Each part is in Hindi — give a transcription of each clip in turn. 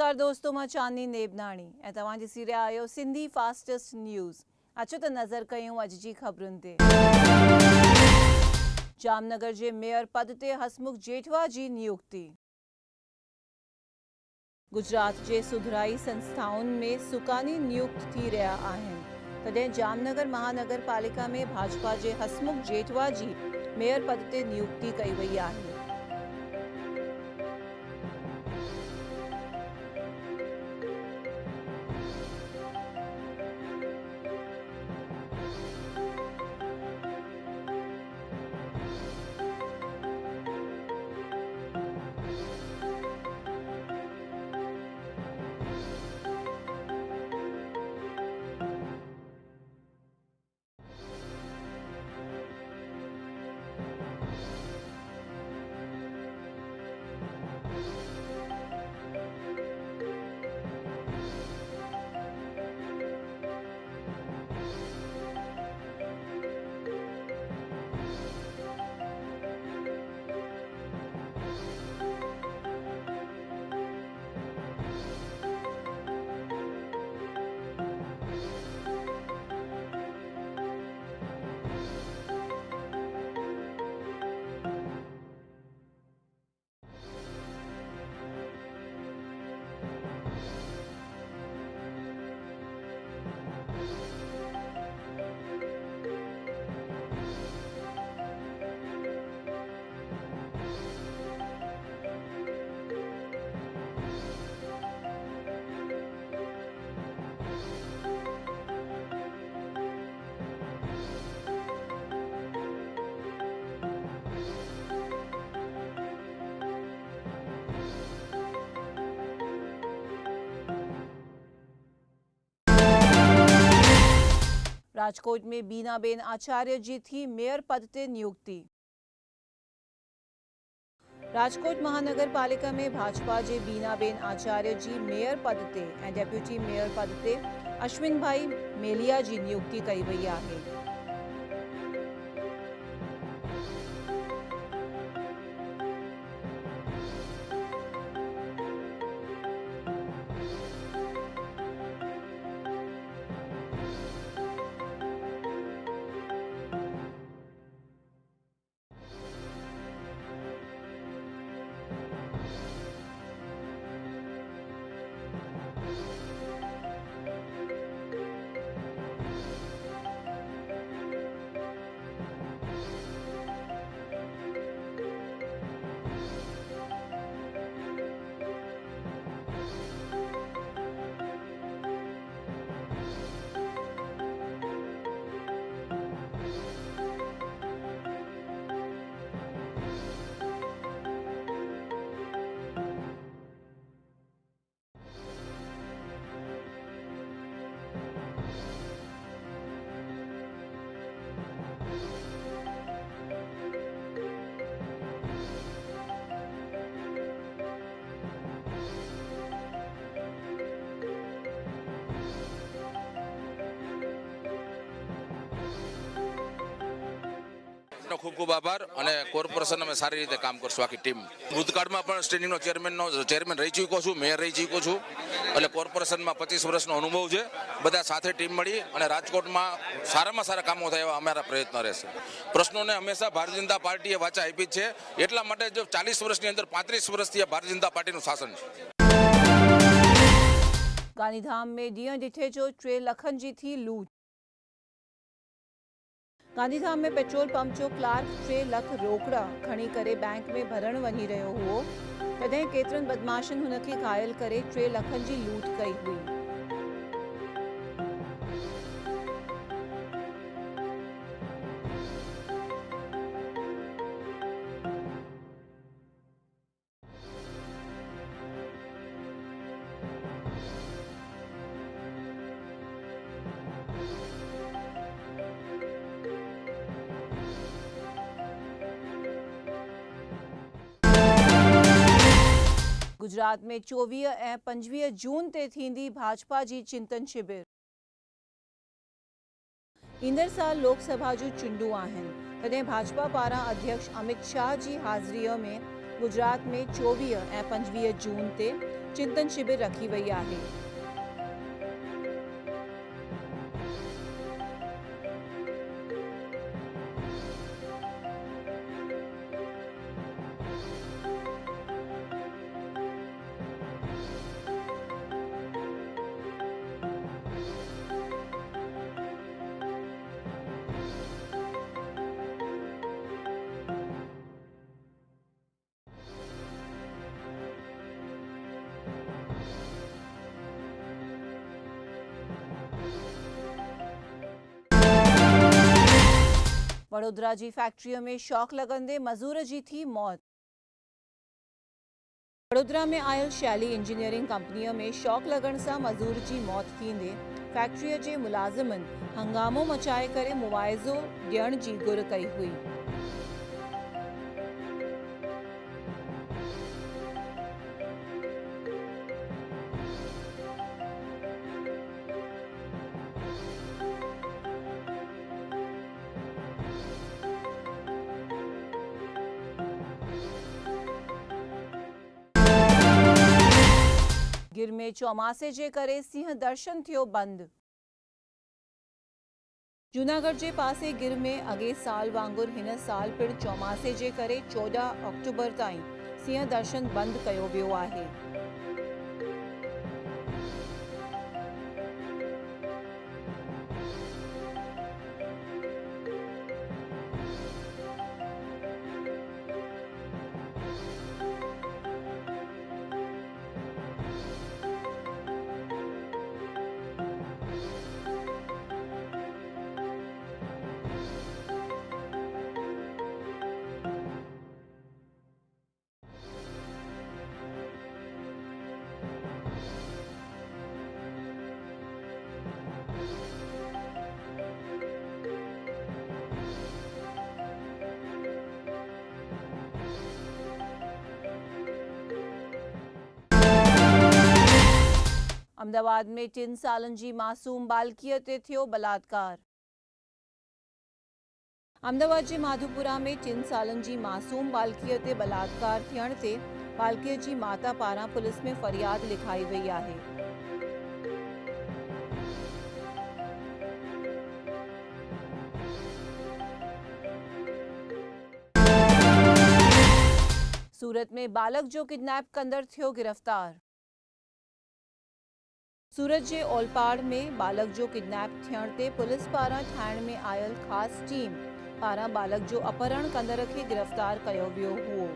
नमस्कार दोस्तों, मां चांदनी नेबनाणी ऐं तव्हां ॾिसी रहिया आहियो सिंधी फास्टेस्ट न्यूज़। अचो त नज़र कयूं अॼु जी ख़बरुनि ते। जामनगर जे मेयर पद ते हसमुख जेठवा जी नियुक्ति। गुजरात जे सुधराई संस्थाउनि में सुकानी नियुक्त थी रहिया आहिनि, तॾहिं जामनगर महानगर पालिका में भाजपा जे हसमुख जेठवा जी मेयर पद ते नियुक्ति कई वई आहे। राजकोट में बीनाबेन आचार्य जी थी मेयर पद ते नियुक्ति। राजकोट महानगर पालिका में भाजपा जे बीनाबेन आचार्य जी मेयर पद ते ऐं डेप्यूटी मेयर पद ते अश्विन भाई मेलिया जी नियुक्ति कई वई आहे। खूब खूब आभार અને કોર્પોરેશન અમે સારી રીતે કામ કરશું આખી ટીમ ભૂતકાળમાં પણ સ્ટેન્ડિંગનો ચેરમેન રહી ચૂક્યો છું મેયર રહી ચૂક્યો છું એટલે કોર્પોરેશનમાં 25 વર્ષનો અનુભવ છે બધા સાથે ટીમ મળી અને રાજકોટમાં સારામાં સારા કામો થાય એવા અમારા પ્રયત્ન રહેશે પ્રશ્નોને હંમેશા ભારતીય જનતા પાર્ટીએ વાચા આપી છે એટલા માટે જો 40 વર્ષની અંદર 35 વર્ષથી ભારતીય જનતા પાર્ટીનું શાસન છે। गांधीधाम में ॾींहं ॾिठे जो 3 लखनि जी थी लूट। गांधीधाम में पेट्रोल पंप जो क्लार्क 3 लख रोकड़ा खणी करे बैंक में भरण वञी रहियो हुओ, तॾहिं केतिरनि बदमाशनि हुनखे घायल करे 3 लखनि जी लूट कई हुई। गुजरात में 24 ऐं 25 जून ते थींदी भाजपा जी चिंतन शिविर। ईंदड़ साल लोकसभा जूं चूंडूं आहिनि, तॾहिं भाजपा पारां अध्यक्ष अमित शाह जी हाज़िरीअ में गुजरात में 24 ऐं 25 जून ते चिंतन शिविर रखी वई आहे। वडोदरा जी फैक्ट्रीअ में शॉक लगंदे मज़ूर जी थी मौत। वडोदरा में आयल शैली इंजीनियरिंग कंपनीअ में शॉक लगण सां मज़ूर जी मौत थींदे फैक्ट्रीअ जे मुलाज़िमनि हंगामो मचाए करे मुआवज़ो ॾियण जी घुर कई हुई। गिर में चौमासे जे करे सिंह दर्शन थियो बंद। जूनागढ़ जे पासे गिर में अगे साल वांगुर हिन साल पिण चौमासे जे करे 14 अक्टूबर ताईं सिंह दर्शन बंद कयो वियो आहे। अहमदाबाद में 3 सालन जी मासूम बालकीअ ते थियो बलात्कार। अहमदाबाद जे माधुपुरा में 3 सालन जी मासूम बालकीअ ते बलात्कार थियण ते बालकीअ जी माता पारां पुलिस में फरियाद लिखाई वई आहे। सूरत में बालक जो किडनैप कंदड़ थियो गिरफ्तार। सूरत जे ओलपाड़ में बालक जो किडनैप थियण ते पुलिस पारां ठाहिण में आयल ख़ास टीम पारां बालक जो अपहरण कंदड़ खे गिरफ्तार कयो वियो हुओ।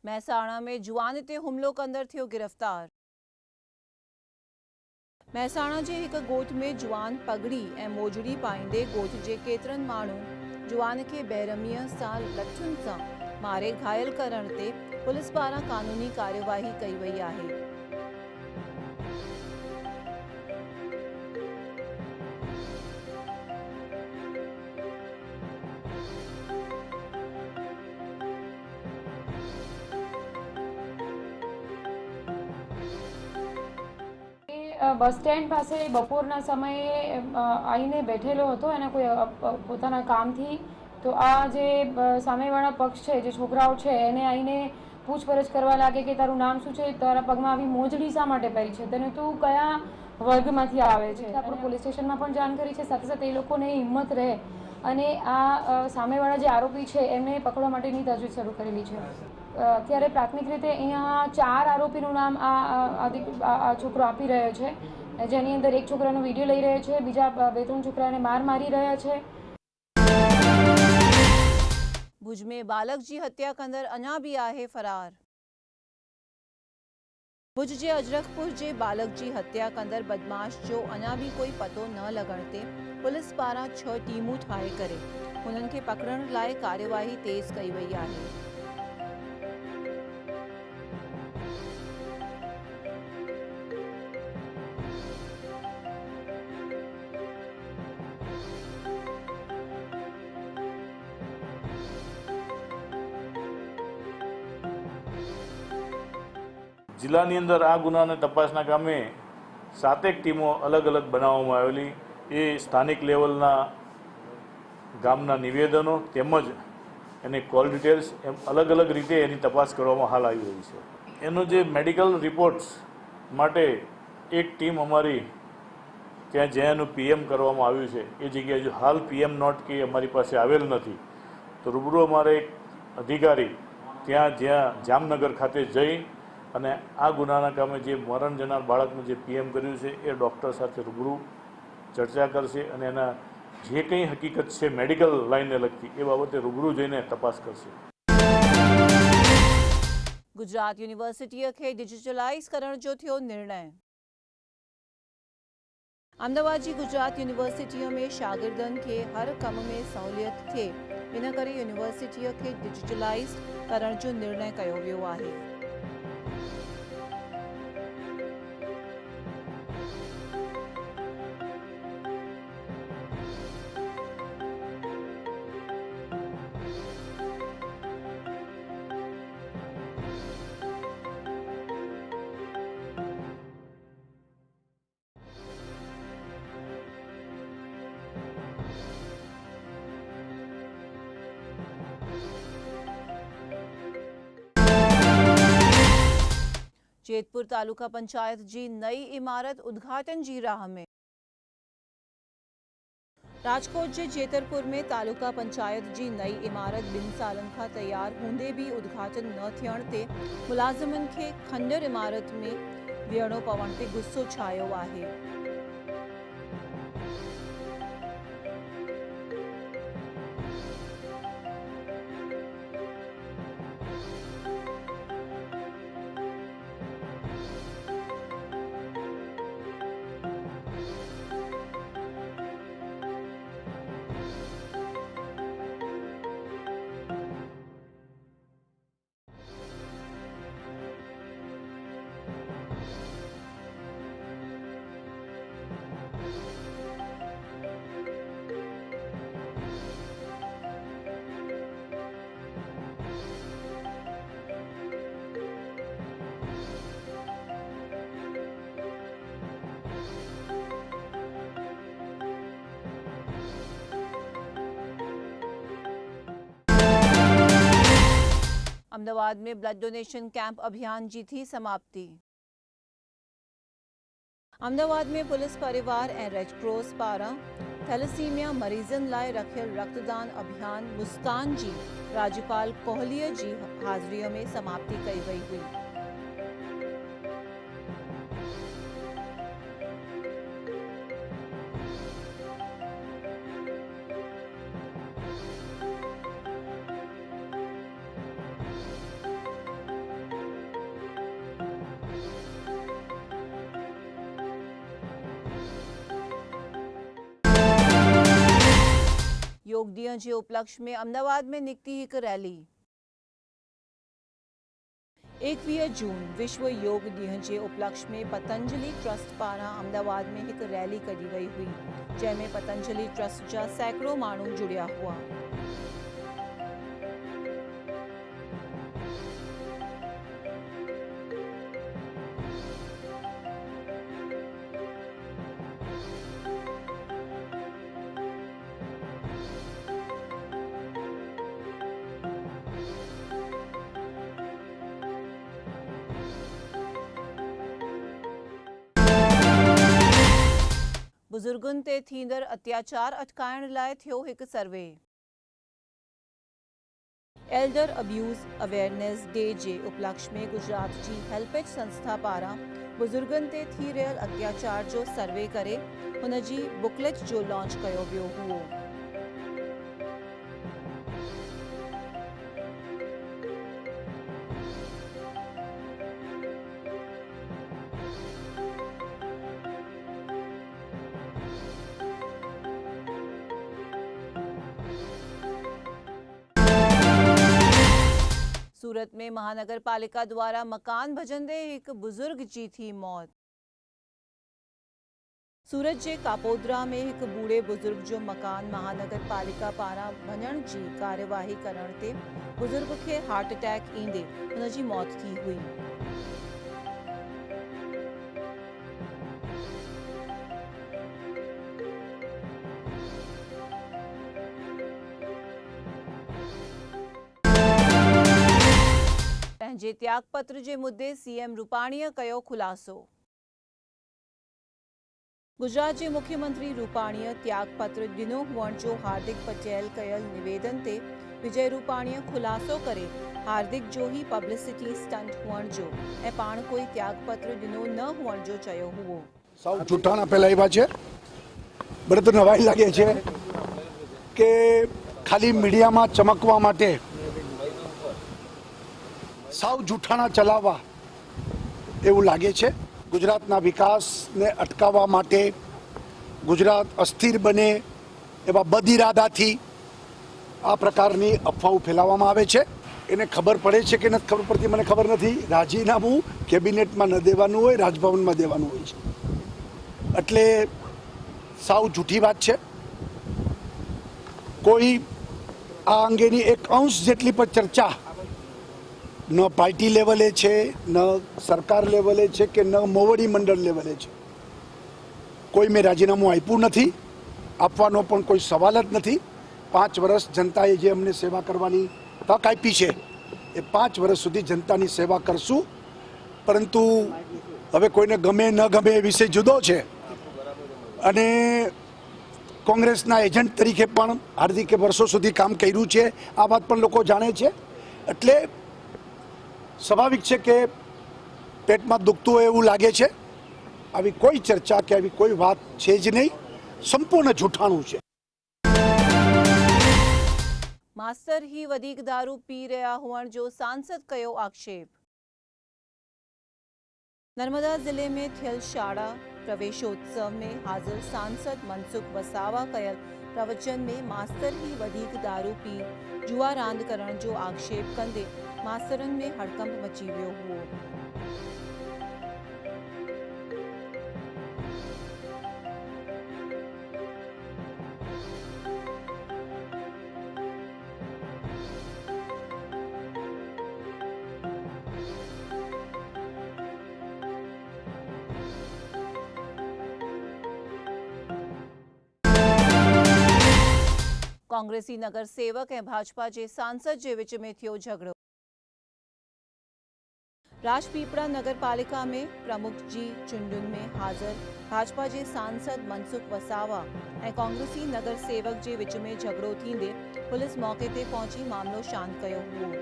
महसाणा में जुआन ते हुमलो कंदड़ थियो गिरफ्तार। महसाणा जे हिक गोठ में जुआन पगड़ी ऐं मोजड़ी पाईंदे गोठ जे केतिरनि माण्हू जुआन खे बेरहमीअ सां लठुनि सां मारे घायल करण ते पुलिस पारां कानूनी कार्यवाही कई वई आहे। બસ સ્ટેન્ડ પાસે બપોરના સમયે આવીને બેઠેલો હતો અને કોઈ પોતાના કામથી તો આ જે સામેવાળા પક્ષ છે જે છોકરાઓ છે એને આવીને પૂછપરછ કરવા લાગે કે તારું નામ શું છે, તારા પગમાં આવી મોજડી શા માટે પહેરી છે, તને તું કયા વર્ગમાંથી આવે છે। આપણે પોલીસ સ્ટેશનમાં પણ જાણ કરી છે, સાથે સાથે એ લોકોને હિંમત રહે અને આ સામેવાળા જે આરોપી છે એમને પકડવા માટેની તજવીજ શરૂ કરેલી છે। અત્યારે પ્રાથમિક રીતે અહીંયા 4 આરોપીનું નામ આ છોકરો આપી રહ્યો છે, જેની અંદર એક છોકરાનો વિડીયો લઈ રહ્યો છે, બીજા 2-3 છોકરાને માર મારી રહ્યા છે। भुज में बालक जी हत्या कंदड़ अञा भी आहे फरार। भुज जे अजरखपुर जे बालक जी हत्या कंदड़ बदमाश जो अञा बि कोई पतो न लॻण ते पुलिस पारां 6 टीमूं ठाहे करे हुननि खे पकड़ण लाइ कार्यवाही तेज़ कई वई आहे। જિલ્લાની અંદર આ ગુનાને તપાસના કામે 7 ટીમો અલગ અલગ બનાવવામાં આવેલી એ સ્થાનિક લેવલના ગામના નિવેદનો તેમજ એની કોલ ડિટેલ્સ એમ અલગ અલગ રીતે એની તપાસ કરવામાં હાલ આવી રહી છે। એનો જે મેડિકલ રિપોર્ટ્સ માટે એક ટીમ અમારી ત્યાં જ્યાંનું પીએમ કરવામાં આવ્યું છે એ જગ્યાએ જો હાલ પીએમ નોટ કે અમારી પાસે આવેલ નથી તો રૂબરૂ અમારે એક અધિકારી ત્યાં જ્યાં જામનગર ખાતે જઈ અને આ ગુનાના કામે જે મરણ જનાર બાળકનું જે પીએમ કર્યું છે એ ડૉક્ટર સાથે રૂબરૂ ચર્ચા કરશે અને એના જે કંઈ હકીકત છે મેડિકલ લાઇનને લગતી એ બાબતે રૂબરૂ જઈને તપાસ કરશે। गुजरात यूनिवर्सिटीअ खे डिजिटलाइज़ करण जो थियो निर्णय। अहमदाबाद जी गुजरात यूनिवर्सिटीअ में शागिर्दनि खे हर कम में सहूलियत थिए इन करे यूनिवर्सिटीअ खे डिजिटलाइज़ करण जो निर्णय कयो वियो आहे। जेतपुर तालुका पंचायत जी नई इमारत उद्घाटन जी राह में। राजकोट जे जेतरपुर में तालुका पंचायत जी नई इमारत 2 सालनि खां तैयार हूंदे भी उद्घाटन न थियण ते मुलाज़िमनि खे खंडर इमारत में विहणो पवण ते गुस्सो छायो आहे। अहमदाबाद में ब्लड डोनेशन कैंप अभियान जी थी समाप्ति। अहमदाबाद में पुलिस परिवार ऐं रेड क्रॉस पारां थैलेसीमिया मरीजनि लाइ रखियल रक्तदान अभियान मुस्कान जी राज्यपाल कोहलीअ जी हाज़िरीअ में समाप्ति कई वई हुई। योग ॾींहं जे उपलक्ष्य में अहमदाबाद में निकिती हिकु रैली। 21 जून विश्व योग ॾींहं जे उपलक्ष्य में पतंजलि ट्रस्ट पारां अहमदाबाद में हिकु रैली कढी वई हुई जंहिंमें पतंजलि ट्रस्ट जा सैकड़ों माण्हू जुड़िया हुआ। बुजुर्गनि ते थींदड़ अत्याचार अटकाइण लाइ थियो हिकु सर्वे। एल्डर अब्यूज़ अवेयरनेस डे जे उपलक्ष्य में गुजरात जी हेल्पेज संस्था पारां बुजुर्गनि ते थी रहियल अत्याचार जो सर्वे करे हुन जी बुकलेट जो लॉन्च कयो वियो हुओ। सूरत में महानगर पालिका द्वारा मकान भजंदे एक बुजुर्ग जी थी मौत। सूरत जे कापोद्रा में एक बूढ़े बुजुर्ग जो मकान महानगर पालिका पारा भञण जी कार्यवाही करण ते बुजुर्ग के हार्ट अटैक ईंदे उन जी मौत थी हुई। पंहिंजे त्यागपत्र जे मुद्दे सीएम रूपाणीअ कयो खुलासो। गुजरात के मुख्यमंत्री रूपाणीअ त्यागपत्र ॾिनो हुअण जो हार्दिक पटेल कयल निवेदन ते विजय रूपाणीअ खुलासो करे हार्दिक जो ही पब्लिसिटी स्टंट हुअण जो ऐं पाण कोई त्यागपत्र ॾिनो न हुअण जो चयो हुओ। साव जूठाणा फैलाव्या छे। बड़े तो नवाई लागे छे के खाली मीडिया में चमकवा माटे साव जूठाणा चलावा एवं लागे छे। गुजरातना विकास ने अटकाववा माटे गुजरात अस्थिर बने एवा बदिरादाथी आ प्रकारनी अफवाओ फैलाववामां आवे छे। एने खबर पड़े छे के नथी खबर पड़ती मने खबर नथी। राजीनामું કેબિનેટમાં न देवानुं होय राजभवનમાં देवानुं होय छे એટલે साव जूठी वात छे। कोई आ अंगेनी एक अंश जेटली पर चर्चा न पार्टी लेवले छे न सरकार लेवले छे के न मोवडी मंडल लेवले छे। कोई में राजीनामું आप्યું નથી, આપવાનો પણ કોઈ સવાલ જ નથી। 5 વર્ષ जनताए जे अमने सेवा करवानी तक आपी है ए 5 વર્ષ सुधी जनतानी सेवा करशुं। परंतु हवे कोईने गमे न गमे ए विषय जुदो छे अने कोंग्रेसना एजंट तरीके पण हार्दिके वर्षो सुधी काम कर्युं छे आ वात पण लोको जाणे छे। एटले स्वाभाविक है कि पेट में दुखतुं होय एवुं लागे छे। आवी कोई चर्चा के आवी कोई बात छे ज नहीं, संपूर्ण जूठाणुं छे। मास्तर ही वधीक दारू पी रहा हुअण जो सांसद कयो आक्षेप। नर्मदा जिले में थियल शाला प्रवेशोत्सव में हाजिर सांसद मनसुख वसावा कयल प्रवचन में मास्तर ही वधीक दारू पी जुआ रांद करण जो आक्षेप कंदे मास्तरन में हड़कंप मची वियो हुओ। कांग्रेसी नगर सेवक ऐं भाजपा के सांसद के विच में थियो झगड़ो। राजपीपड़ा नगर पालिका में प्रमुख जी चुंडुन में हाजिर भाजपा के सांसद मनसुख वसावा ऐं कांग्रेसी नगर सेवक के विच में झगड़ो थींदे पुलिस मौके ते पहुंची मामलो शांत कयो हुओ।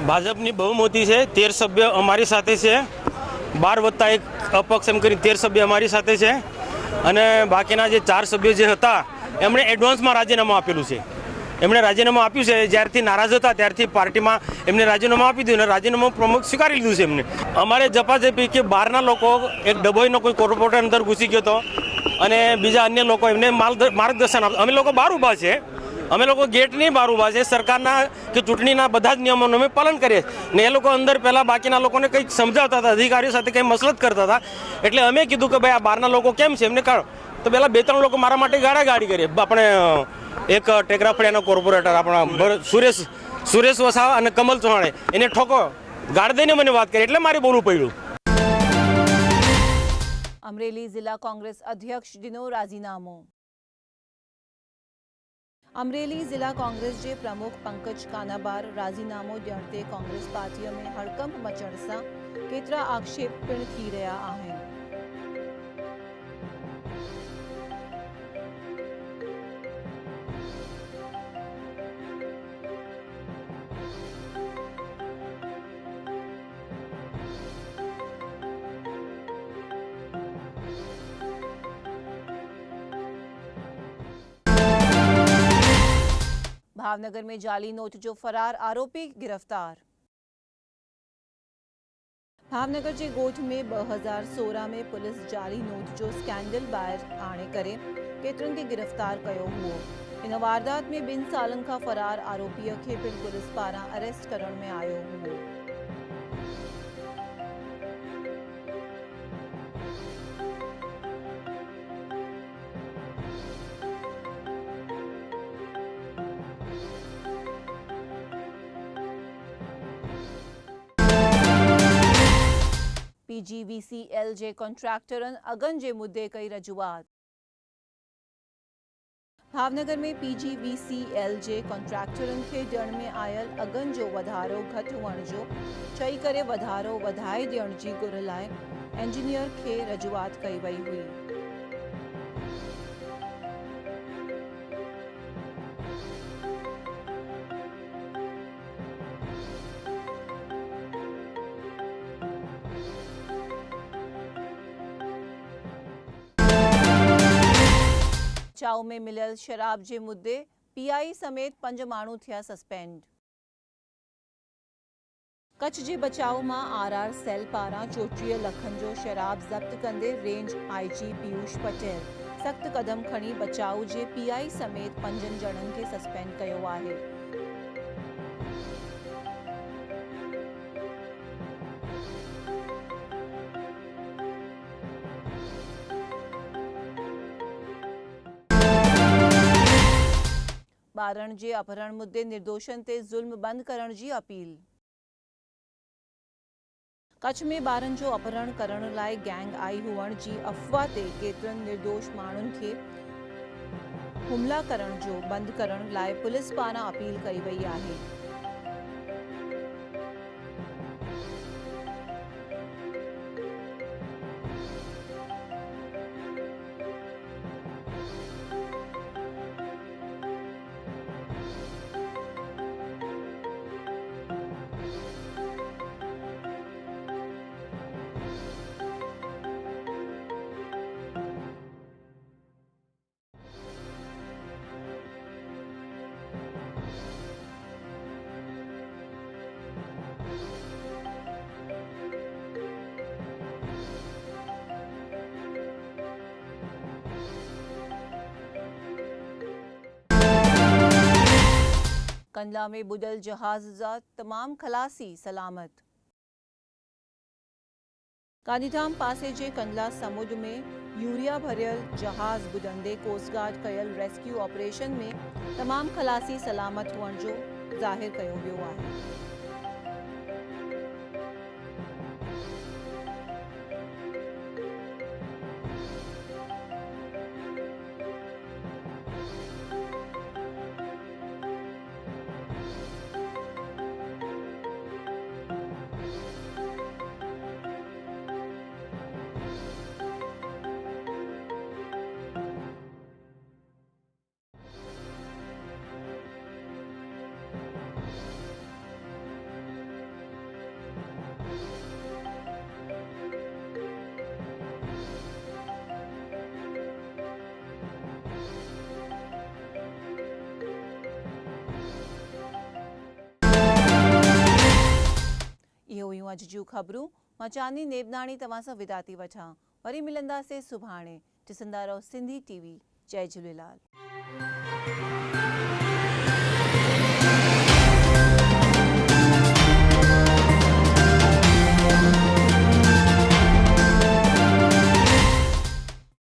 ભાજપની બહુમતી છે 13 સભ્ય અમારી સાથે છે 12+1 અપક્ષ એમ કરી 13 સભ્ય અમારી સાથે છે અને બાકીના જે 4 સભ્યો જે હતા એમણે એડવાન્સમાં રાજીનામું આપેલું છે। એમણે રાજીનામું આપ્યું છે જ્યારથી નારાજ હતા ત્યારથી પાર્ટીમાં એમને રાજીનામું આપી દીધું અને રાજીનામું પ્રમુખ સ્વીકારી લીધું છે એમને। અમારે જપાજપી કે બહારના લોકો એક ડભોઈનો કોઈ કોર્પોરેટર અંદર ઘૂસી ગયો હતો અને બીજા અન્ય લોકો એમને માર્ગદર્શન આપ્યું। અમે લોકો બહાર ઊભા છે, અમે લોકો ગેટની બહાર ઊભા છે, સરકારના કે ચૂંટણીના બધા જ નિયમોનું અમે પાલન કરીએ ને એ લોકો અંદર પહેલાં બાકીના લોકોને કંઈક સમજાવતા હતા, અધિકારીઓ સાથે કંઈ મસલત કરતા હતા। એટલે અમે કીધું કે ભાઈ આ બહારના લોકો કેમ છે એમને કાઢો તો પહેલાં 2-3 લોકો મારા માટે ગાડી કરી। આપણે એક ટેકરાફળિયાનો કોર્પોરેટર આપણા સુરેશ વસાવા અને કમલ ચૌહાણે એને ઠોકો ગાળ દઈને મને વાત કરી એટલે મારે બોલવું પડ્યું। अमरेली जिला कांग्रेस अध्यक्ष दिनो राजीनामो। अमरेली जिला कांग्रेस के प्रमुख पंकज कानाबार राजीनामो ॾियण ते कांग्रेस पार्टी में हड़कंप मचण सां केतरा आक्षेप पिण थी रहा आहिनि। भावनगर में जाली नोट जो फरार आरोपी गिरफ्तार। भावनगर जे गोठ में 2016 में पुलिस जाली नोट जो स्कैंडल ॿाहिरि आणे करे केतिरनि खे गिरफ़्तार कयो हुओ। इन वारदात में 2 सालनि खां फरार आरोपीअ खे पिणु पुलिस पारां अरेस्ट करण में आयो हुओ। PGVCL जे कॉन्ट्रैक्टरनि अगनि जे मुद्दे कई रजूआत। भावनगर में PGVCL जे कॉन्ट्रैक्टरनि खे ॾियण में आयल अगनि जो वधारो घटि हुअण जो चई करे वधारो वधाए ॾियण जी घुर लाइ इंजीनियर खे रजूआत कई वई हुई। बचाव में मिलियल शराब जे मुद्दे PI समेत 5 माण्हू थिया सस्पेंड। कच्छ जे बचाव मां RR सेल पारां 34 लखनि जो शराब ज़ब्त कंदे रेंज IG पीयूष पटेल सख़्त कदम खणी बचाव जे PI समेत 5 ॼणनि खे सस्पेंड कयो आहे। ॿारनि जे अपहरण मुद्दे निर्दोषनि ते ज़ुल्म बंदि करण जी अपील। कच्छ में ॿारनि जो अपहरण करण लाइ गैंग आई हुअण जी अफ़वाह ते केतिरनि निर्दोष माण्हुनि खे हुमला करण जो बंदि करण लाइ पुलिस पारां अपील कई वई आहे। कंडला में बुडल जहाज़ जा तमाम खलासी सलामत। गांधीधाम पासे जे कंडला समुद्र में यूरिया भरियल जहाज़ बुडंदे कोस्टगार्ड कयल रेस्क्यू ऑपरेशन में तमाम खलासी सलामत हुअण जो ज़ाहिर कयो वियो आहे। इहो हुयूं अॼु जूं ख़बरूं। मां चांदनी नेबनाणी तव्हां सां विदा थी वठां। वरी मिलंदासीं सुभाणे। ॾिसंदा रहो सिंधी TV। जय झूलेलाल।